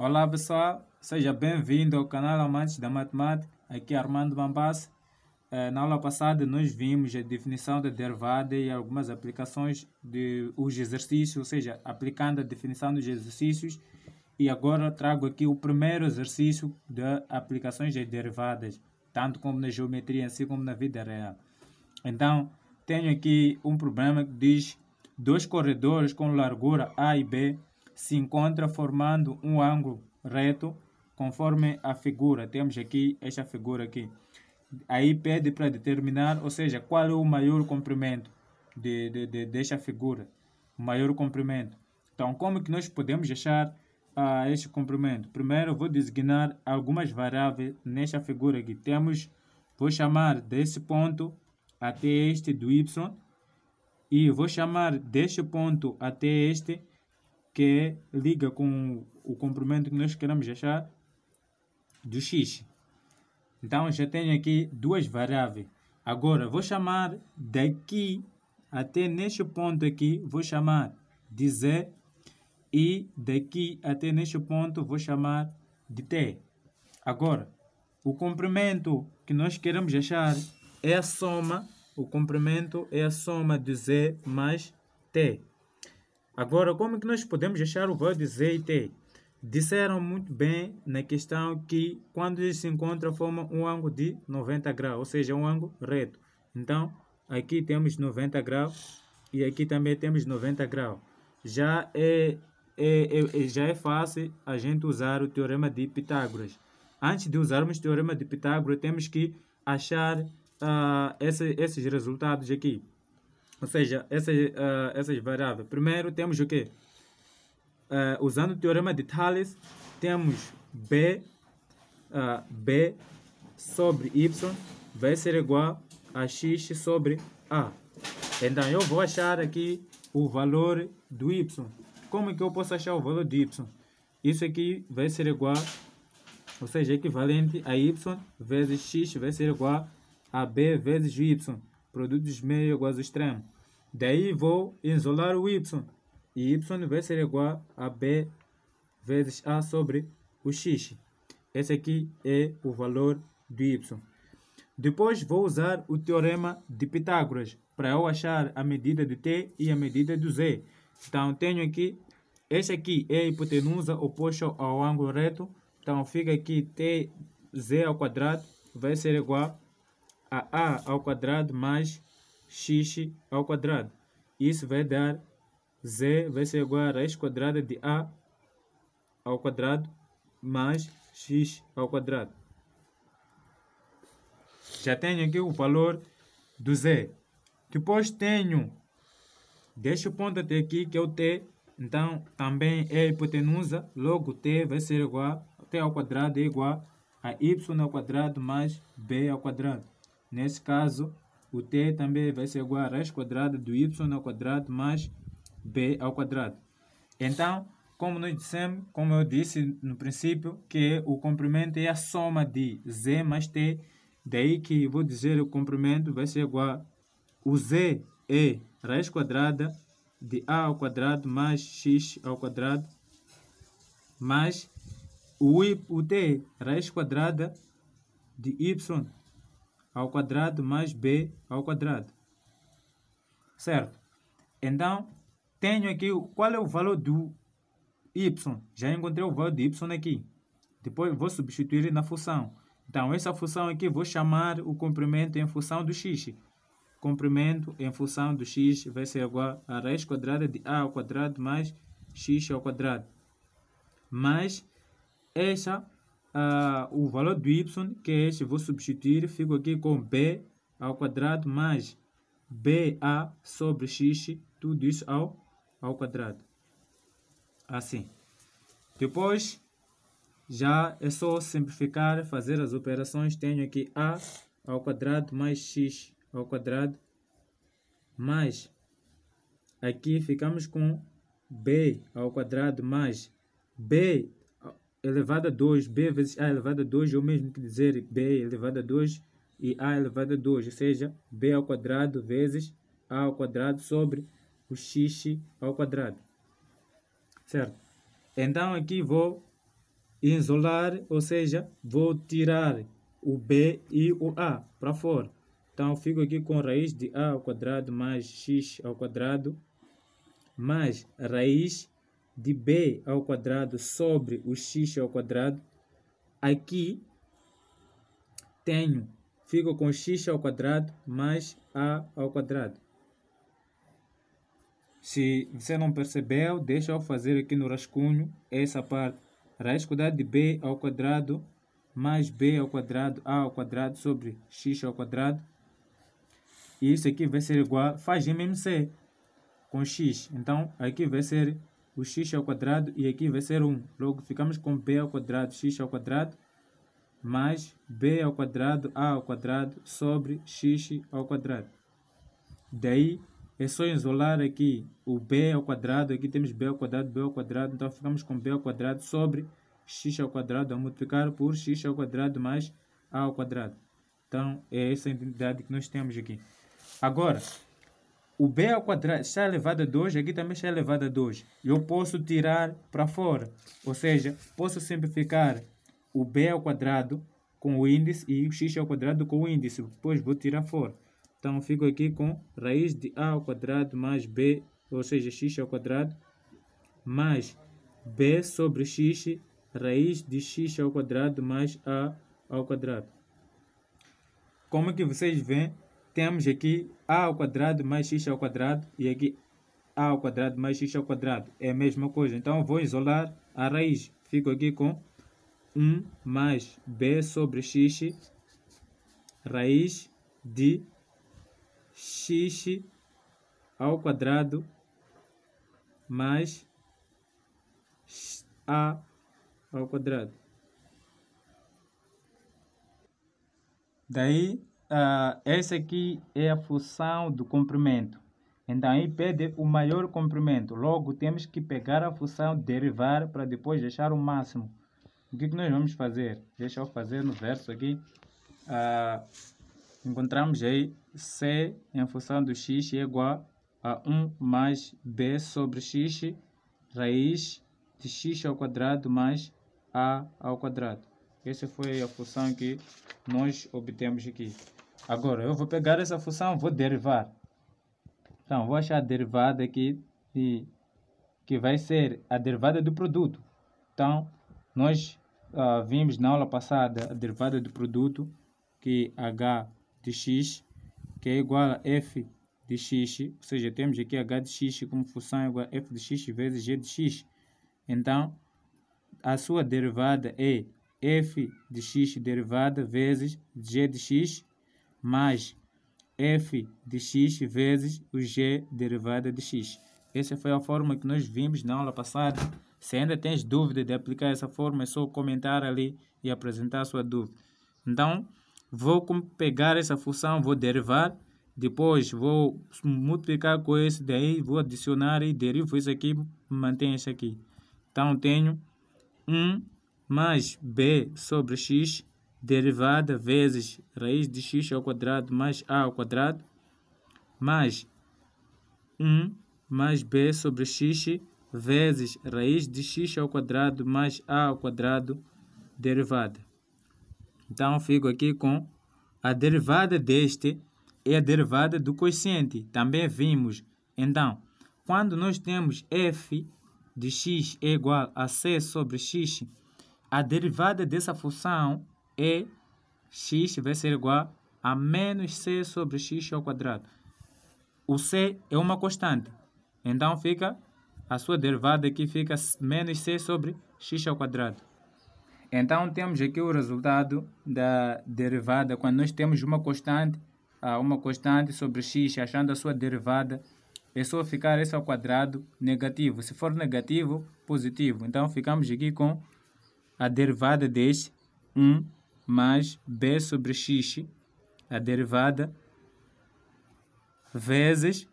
Olá pessoal, seja bem-vindo ao canal Amantes da Matemática. Aqui é Armando Bambassi. Na aula passada nós vimos a definição da derivada e algumas aplicações dos exercícios, ou seja, aplicando a definição dos exercícios. E agora trago aqui o primeiro exercício de aplicações das derivadas, tanto como na geometria, assim como na vida real. Então, tenho aqui um problema que diz: dois corredores com largura A e B se encontram formando um ângulo reto conforme a figura. Temos aqui esta figura aqui. Aí pede para determinar, ou seja, qual é o maior comprimento desta figura. O maior comprimento. Então, como que nós podemos achar este comprimento? Primeiro, eu vou designar algumas variáveis nesta figura aqui. Vou chamar desse ponto até este do y, e vou chamar deste ponto até este, que liga com o comprimento que nós queremos achar, do x. Então, já tenho aqui duas variáveis. Agora, vou chamar daqui até neste ponto aqui, vou chamar de z, e daqui até neste ponto vou chamar de t. Agora, o comprimento que nós queremos achar é a soma, o comprimento é a soma de z mais t. Agora, como que nós podemos achar o valor de z e t? Disseram muito bem na questão que quando eles se encontram formam um ângulo de 90 graus, ou seja, um ângulo reto. Então, aqui temos 90 graus e aqui também temos 90 graus. Já é fácil a gente usar o teorema de Pitágoras. Antes de usarmos o teorema de Pitágoras, temos que achar esses resultados aqui. Ou seja, essas variáveis. Primeiro temos o quê? Usando o teorema de Thales, temos B sobre Y vai ser igual a X sobre A. Então, eu vou achar aqui o valor do Y. Como que eu posso achar o valor de Y? Isso aqui vai ser igual, ou seja, equivalente a Y vezes X vai ser igual a B vezes Y. Produto dos meios igual ao extremo. Daí vou isolar o Y. E Y vai ser igual a B vezes A sobre o X. Esse aqui é o valor do Y. Depois vou usar o teorema de Pitágoras para eu achar a medida de T e a medida do Z. Então tenho aqui, este aqui é a hipotenusa oposta ao ângulo reto. Então fica aqui TZ ao quadrado vai ser igual a A ao quadrado mais X ao quadrado. Isso vai dar Z vai ser igual a raiz quadrada de A ao quadrado mais X ao quadrado. Já tenho aqui o valor do Z. Depois tenho deste ponto até aqui, que é o T. Então, também é a hipotenusa. Logo, T vai ser igual, T ao quadrado é igual a Y ao quadrado mais B ao quadrado. Nesse caso, o T também vai ser igual a raiz quadrada do Y ao quadrado mais B ao quadrado. Então, como eu disse no princípio, que o comprimento é a soma de Z mais T. Daí que vou dizer o comprimento vai ser igual, o Z é raiz quadrada de A ao quadrado mais X ao quadrado, mais o T, raiz quadrada de Y ao quadrado mais B ao quadrado. Certo? Então, tenho aqui qual é o valor do Y. Já encontrei o valor de Y aqui. Depois vou substituir na função. Então, essa função aqui vou chamar o comprimento em função do X. Comprimento em função do X vai ser igual a raiz quadrada de A ao quadrado mais X ao quadrado. Mais o valor do Y, que é este, vou substituir. Fico aqui com B ao quadrado mais BA sobre X. Tudo isso ao quadrado. Assim. Depois, já é só simplificar, fazer as operações. Tenho aqui A ao quadrado mais X ao quadrado, mais aqui ficamos com B ao quadrado mais B elevado a 2, B vezes A elevado a 2 é o mesmo que dizer B elevado a 2 e A elevado a 2, ou seja, B ao quadrado vezes A ao quadrado sobre o X ao quadrado. Certo? Então aqui vou isolar, ou seja, vou tirar o b e o a para fora. Então, fico aqui com raiz de a ao quadrado mais x ao quadrado mais raiz de b ao quadrado sobre o x ao quadrado. Aqui fico com x ao quadrado mais a ao quadrado. Se você não percebeu, deixa eu fazer aqui no rascunho essa parte. Raiz quadrada de b ao quadrado mais b ao quadrado a ao quadrado sobre x ao quadrado. E isso aqui vai ser igual, faz MMC com x. Então, aqui vai ser o x ao quadrado e aqui vai ser 1. Logo, ficamos com b ao quadrado, x ao quadrado, mais b ao quadrado, a ao quadrado, sobre x ao quadrado. Daí, é só isolar aqui o b ao quadrado, aqui temos b ao quadrado, então ficamos com b ao quadrado sobre x ao quadrado, a multiplicar por x ao quadrado mais a ao quadrado. Então, é essa a identidade que nós temos aqui. Agora, o b ao quadrado está elevado a 2, aqui também está elevado a 2. Eu posso tirar para fora, ou seja, posso simplificar o b ao quadrado com o índice e o x ao quadrado com o índice, depois vou tirar fora. Então, fico aqui com raiz de a ao quadrado mais b, ou seja, x ao quadrado, mais b sobre x, raiz de x ao quadrado mais a ao quadrado. Como que vocês veem, temos aqui a ao quadrado mais x ao quadrado e aqui a ao quadrado mais x ao quadrado. É a mesma coisa. Então, vou isolar a raiz. Fico aqui com 1 mais b sobre x, raiz de x ao quadrado mais a ao quadrado. Daí, essa aqui é a função do comprimento. Então, aí pede o maior comprimento. Logo, temos que pegar a função, derivar, para depois deixar o máximo. O que nós vamos fazer? Deixa eu fazer no verso aqui. Encontramos aí c em função do x é igual a 1 mais b sobre x, raiz de x ao quadrado mais a ao quadrado. Essa foi a função que nós obtemos aqui. Agora, eu vou pegar essa função, vou derivar. Então, vou achar a derivada aqui, que vai ser a derivada do produto. Então, nós vimos na aula passada a derivada do produto, que h de x, que é igual a f de x, ou seja, temos aqui h de x como função igual a f de x vezes g de x. Então, a sua derivada é f de x derivada vezes g de x mais f de x vezes o g derivada de x. Essa foi a forma que nós vimos na aula passada. Se ainda tens dúvida de aplicar essa forma, é só comentar ali e apresentar a sua dúvida. Então, vou pegar essa função, vou derivar, depois vou multiplicar com esse, daí vou adicionar e derivo isso aqui, mantém isso aqui. Então, tenho 1 mais b sobre x, derivada vezes raiz de x ao quadrado mais a ao quadrado, mais 1 mais b sobre x, vezes raiz de x ao quadrado mais a ao quadrado, derivada. Então, fico aqui com a derivada deste é a derivada do quociente. Também vimos. Então, quando nós temos f de x é igual a c sobre x, a derivada dessa função é x vai ser igual a menos c sobre x ao quadrado. O c é uma constante. Então, fica a sua derivada aqui fica menos c sobre x ao quadrado. Então, temos aqui o resultado da derivada quando nós temos uma constante sobre x, achando a sua derivada, é só ficar esse ao quadrado negativo. Se for negativo, positivo. Então, ficamos aqui com a derivada deste 1 mais b sobre x, a derivada, vezes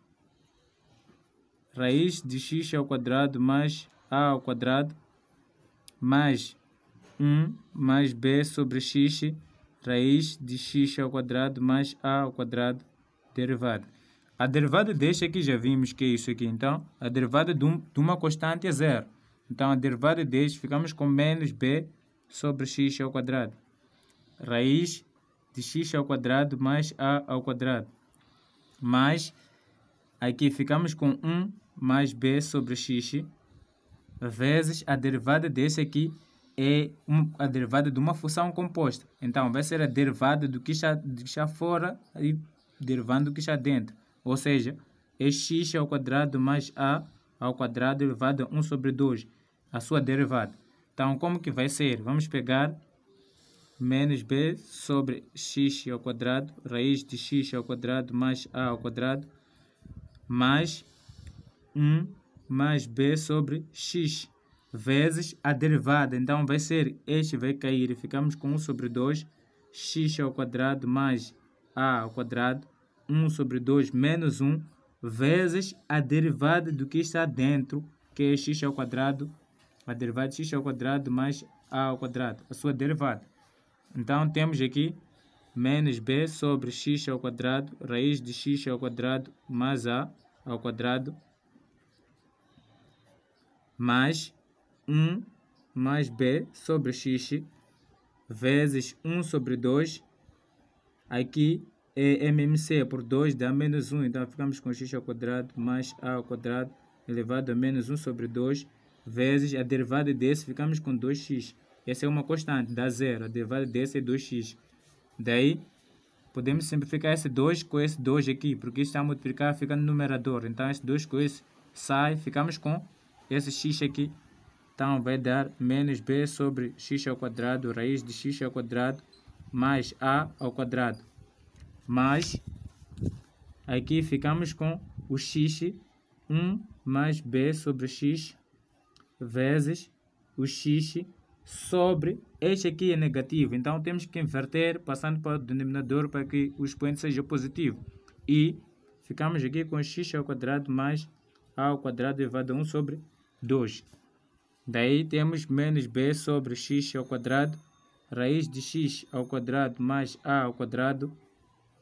raiz de x ao quadrado mais a ao quadrado, mais 1 mais b sobre x, raiz de x ao quadrado mais a ao quadrado, derivada. A derivada deste aqui já vimos que é isso aqui. Então, a derivada de uma constante é zero. Então, a derivada deste ficamos com menos b sobre x ao quadrado. Raiz de x ao quadrado mais a ao quadrado. Mais, aqui ficamos com 1 mais b sobre x, vezes a derivada desse aqui é a derivada de uma função composta. Então, vai ser a derivada do que está fora e derivando do que está dentro. Ou seja, é x ao quadrado mais a ao quadrado elevado a 1 sobre 2, a sua derivada. Então, como que vai ser? Vamos pegar menos b sobre x ao quadrado, raiz de x ao quadrado mais a ao quadrado, mais 1 mais b sobre x, vezes a derivada. Então, vai ser, este vai cair e ficamos com 1 sobre 2, x ao quadrado mais a ao quadrado, 1 sobre 2 menos 1, vezes a derivada do que está dentro, que é x ao quadrado, a derivada de x ao quadrado mais a ao quadrado, a sua derivada. Então, temos aqui menos b sobre x ao quadrado, raiz de x ao quadrado mais a ao quadrado, mais 1 mais b sobre x, vezes 1 sobre 2, aqui é MMC por 2 dá menos 1, então ficamos com x ao quadrado mais a ao quadrado elevado a menos 1 sobre 2, vezes a derivada desse, ficamos com 2x. Essa é uma constante, dá zero, a derivada desse é 2x. Daí, podemos simplificar esse 2 com esse 2 aqui, porque isso está a multiplicar, fica no numerador. Então, esse 2 com esse sai, ficamos com esse x aqui. Então, vai dar menos b sobre x ao quadrado, raiz de x ao quadrado, mais a ao quadrado. Mais, aqui ficamos com o x, 1 mais b sobre x, vezes o x sobre, este aqui é negativo, então temos que inverter, passando para o denominador para que o expoente seja positivo. E ficamos aqui com x ao quadrado mais a ao quadrado elevado a 1 sobre 2. Daí temos menos b sobre x ao quadrado, raiz de x ao quadrado mais a ao quadrado,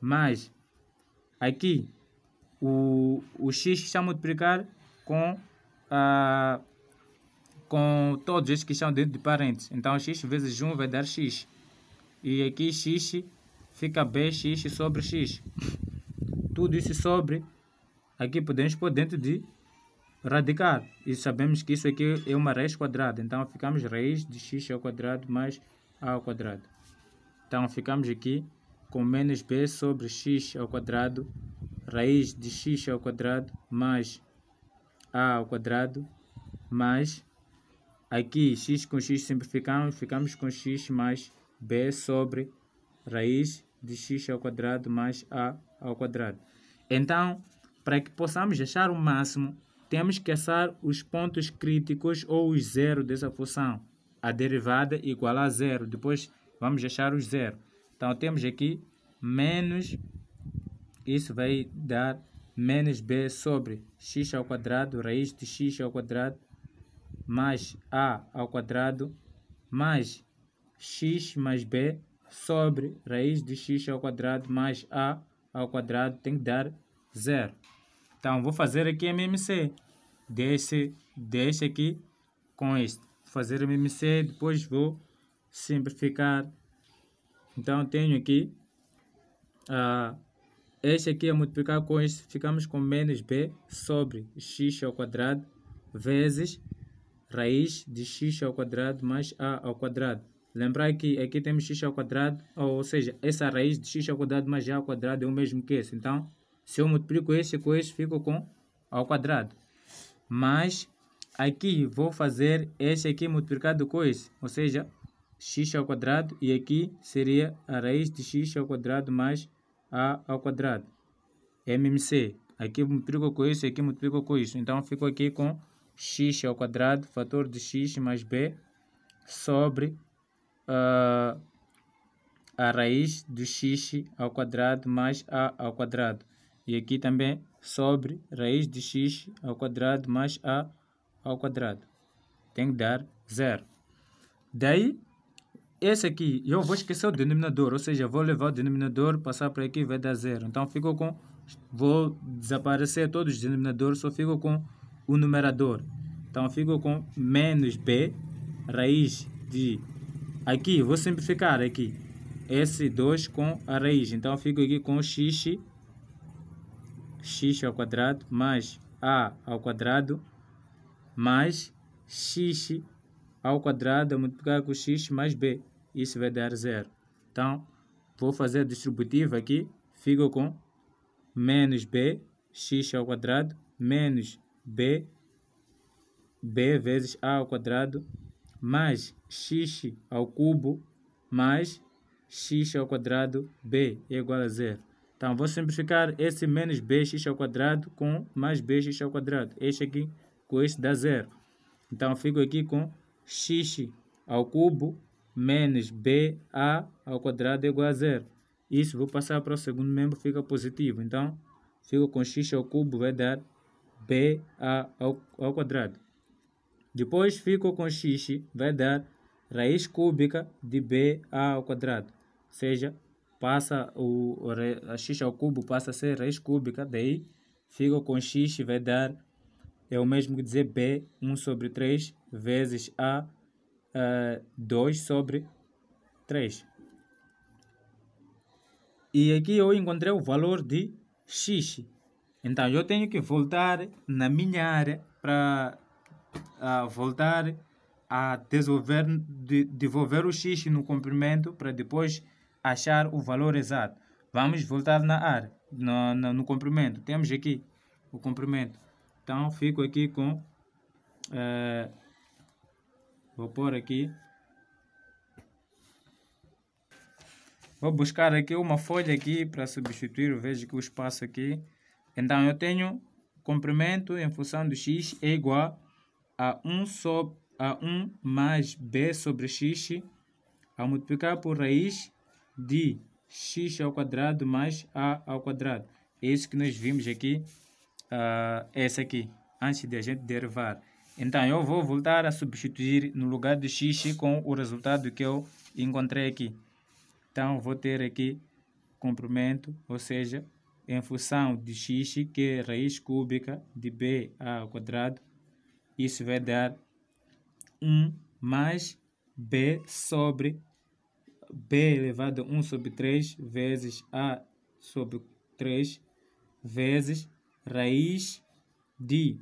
mais aqui o x está a multiplicar com todos estes que estão dentro de parênteses. Então, x vezes 1 vai dar x. E aqui x fica bx sobre x. Tudo isso sobre, aqui podemos pôr dentro de radical. E sabemos que isso aqui é uma raiz quadrada. Então, ficamos raiz de x ao quadrado mais a ao quadrado. Então, ficamos aqui com menos b sobre x ao quadrado, raiz de x ao quadrado mais a ao quadrado, mais aqui x com x simplificamos, ficamos com x mais b sobre raiz de x ao quadrado mais a ao quadrado. Então, para que possamos achar o máximo, temos que achar os pontos críticos ou os zeros dessa função. A derivada igual a zero. Depois vamos achar os zeros. Então, temos aqui menos, isso vai dar menos b sobre x ao quadrado, raiz de x ao quadrado, mais a ao quadrado, mais x mais b sobre raiz de x ao quadrado mais a ao quadrado, tem que dar zero. Então, vou fazer aqui MMC desse aqui com este. Vou fazer MMC, depois vou simplificar. Então, tenho aqui este aqui a multiplicar com este, ficamos com menos b sobre x ao quadrado, vezes raiz de x ao quadrado mais a ao quadrado. Lembrar que aqui temos x ao quadrado, ou seja, essa raiz de x ao quadrado mais a ao quadrado é o mesmo que esse. Então, se eu multiplico este com este, fico com ao quadrado. Mas, aqui vou fazer este aqui multiplicado com esse, ou seja, x ao quadrado, e aqui seria a raiz de x ao quadrado mais a ao quadrado. MMC. Aqui multiplico com isso, aqui multiplico com isso. Então, fico aqui com x ao quadrado, fator de x mais b, sobre a raiz de x ao quadrado mais a ao quadrado. E aqui também sobre raiz de x ao quadrado mais a ao quadrado. Tem que dar zero. Daí, esse aqui, eu vou esquecer o denominador, ou seja, vou levar o denominador, passar para aqui, vai dar zero. Então, fico com, vou desaparecer todos os denominadores, só fico com o numerador. Então, fico com menos b, raiz de aqui vou simplificar aqui esse 2 com a raiz. Então fico aqui com x ao quadrado mais a ao quadrado mais x ao quadrado multiplicar com x mais b. Isso vai dar 0. Então vou fazer a distributiva aqui. Fico com menos b x ao quadrado menos b vezes a ao quadrado mais x ao cubo mais x ao quadrado b é igual a 0. Então vou simplificar esse menos bx ao quadrado com mais bx ao quadrado. Este aqui com este dá 0. Então fico aqui com x ao cubo menos ba ao quadrado é igual a 0. Isso vou passar para o segundo membro, fica positivo. Então fico com x ao cubo vai dar ba ao quadrado. Depois fico com x, vai dar raiz cúbica de ba ao quadrado. Ou seja, passa a x ao cubo passa a ser raiz cúbica, daí fico com x vai dar, é o mesmo que dizer b, 1 sobre 3, vezes a, 2 sobre 3. E aqui eu encontrei o valor de x. Então eu tenho que voltar na minha área para voltar a devolver o x no comprimento para depois achar o valor exato. Vamos voltar na área, no comprimento. Temos aqui o comprimento. Então fico aqui com vou pôr aqui, vou buscar aqui uma folha aqui para substituir. Eu vejo que o espaço aqui. Então eu tenho comprimento em função do x é igual a 1 mais b sobre x a multiplicar por raiz de x ao quadrado mais a ao quadrado. É isso que nós vimos aqui, esse aqui, antes de a gente derivar. Então eu vou voltar a substituir no lugar de x com o resultado que eu encontrei aqui. Então vou ter aqui comprimento, ou seja, em função de x, que é raiz cúbica de b ao quadrado. Isso vai dar 1 mais b sobre b elevado a 1 sobre 3 vezes a sobre 3 vezes raiz de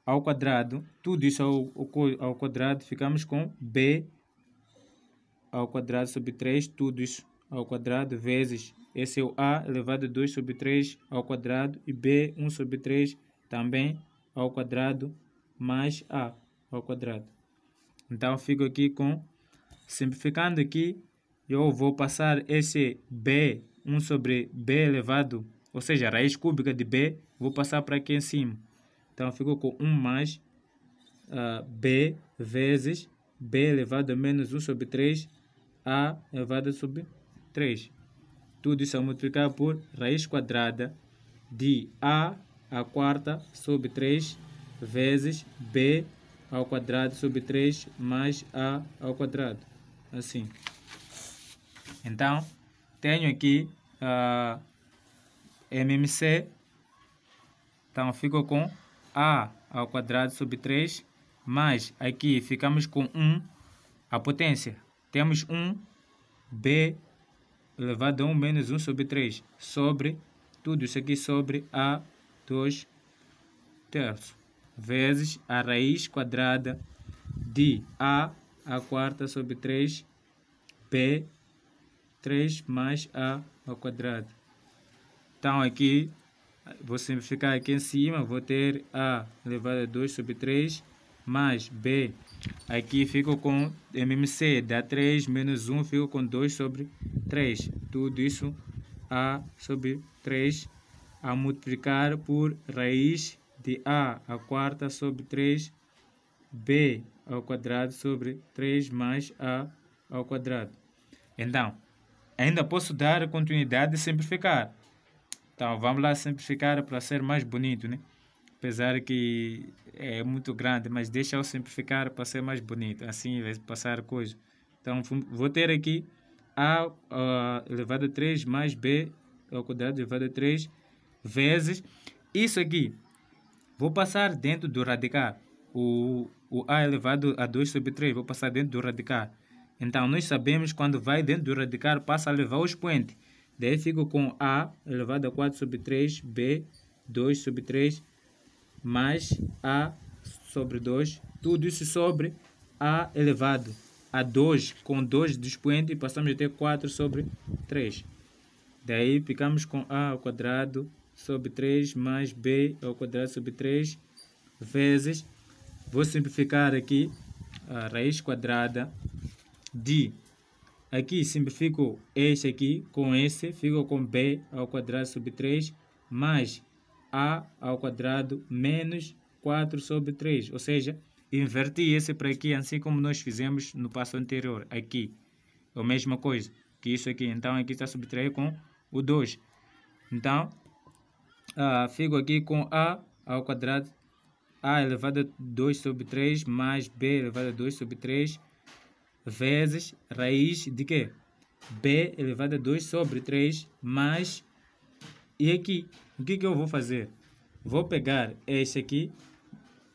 ao quadrado. Tudo isso ao quadrado, ficamos com b ao quadrado sobre 3, tudo isso ao quadrado, vezes esse é o a elevado a 2 sobre 3 ao quadrado e b 1 sobre 3 também ao quadrado mais a ao quadrado. Então fico aqui com, simplificando aqui, eu vou passar esse b 1 sobre b elevado, ou seja, a raiz cúbica de b, vou passar para aqui em cima. Então fico com 1 mais b vezes b elevado a menos 1 sobre 3 a elevado sobre 3. Tudo isso a multiplicar por raiz quadrada de a à quarta sobre 3 vezes b ao quadrado sobre 3 mais a ao quadrado. Assim. Então, tenho aqui MMC. Então, fico com a ao quadrado sobre 3 mais aqui ficamos com 1, a potência. Temos 1 b elevado a 1 menos 1 sobre 3 sobre tudo isso aqui sobre a 2 terços vezes a raiz quadrada de a à quarta sobre 3 b 3 mais a ao quadrado. Então aqui vou simplificar aqui em cima, vou ter a elevado a 2 sobre 3 mais b, aqui fico com MMC, dá 3 menos 1, fico com 2 sobre 3. Tudo isso a sobre 3 a multiplicar por raiz de a à quarta sobre 3 b ao quadrado sobre 3 mais a ao quadrado. Então, ainda posso dar continuidade e simplificar. Então, vamos lá simplificar para ser mais bonito, né? Apesar que é muito grande, mas deixa eu simplificar para ser mais bonito. Assim vai passar coisa. Então, vou ter aqui a elevado a 3 mais b ao quadrado elevado a 3 vezes isso aqui. Vou passar dentro do radical. O a elevado a 2 sobre 3, vou passar dentro do radical. Então, nós sabemos quando vai dentro do radical, passa a levar o expoente. Daí fico com A elevado a 4 sobre 3, B 2 sobre 3, mais A sobre 2. Tudo isso sobre A elevado a 2, com 2 de expoente, passamos a ter 4 sobre 3. Daí ficamos com A ao quadrado sobre 3 mais B ao quadrado sobre 3 vezes, vou simplificar aqui, a raiz quadrada de, aqui simplifico este aqui com esse, fico com B ao quadrado sobre 3 mais A ao quadrado menos 4 sobre 3, ou seja, inverti esse para aqui, assim como nós fizemos no passo anterior, aqui, é a mesma coisa que isso aqui, então aqui está subtrair com o 2, então, fico aqui com A ao quadrado, A elevado a 2 sobre 3 mais B elevado a 2 sobre 3 vezes raiz de quê? B elevado a 2 sobre 3 mais, e aqui, o que eu vou fazer? Vou pegar este aqui,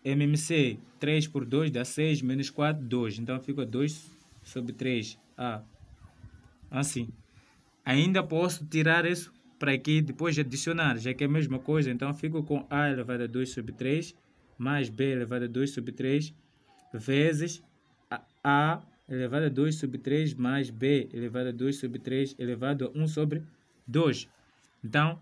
MMC 3 por 2 dá 6, menos 4, 2. Então fica 2 sobre 3A. Assim. Ainda posso tirar isso para aqui, depois de adicionar, já que é a mesma coisa. Então fico com A elevado a 2 sobre 3, mais B elevado a 2 sobre 3, vezes A elevado a 2 sobre 3, mais B elevado a 2 sobre 3, elevado a 1 sobre 2. Então,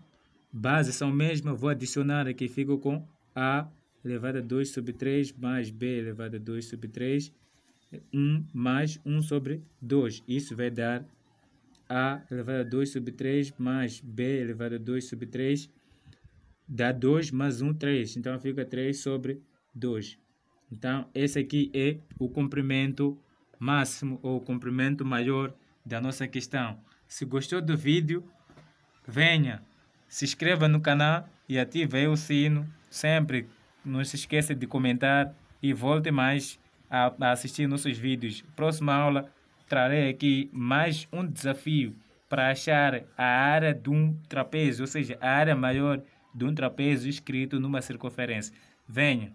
bases são mesmas, vou adicionar aqui, fico com A elevado a 2 sobre 3, mais B elevado a 2 sobre 3, 1 mais 1 sobre 2. Isso vai dar A elevado a 2 sobre 3, mais B elevado a 2 sobre 3, dá 2 mais 1, 3. Então, fica 3 sobre 2. Então, esse aqui é o comprimento máximo ou o comprimento maior da nossa questão. Se gostou do vídeo, venha, se inscreva no canal e ative aí o sino. Sempre não se esqueça de comentar e volte mais a assistir nossos vídeos. Próxima aula trarei aqui mais um desafio para achar a área de um trapézio, ou seja, a área maior de um trapézio escrito numa circunferência. Venha!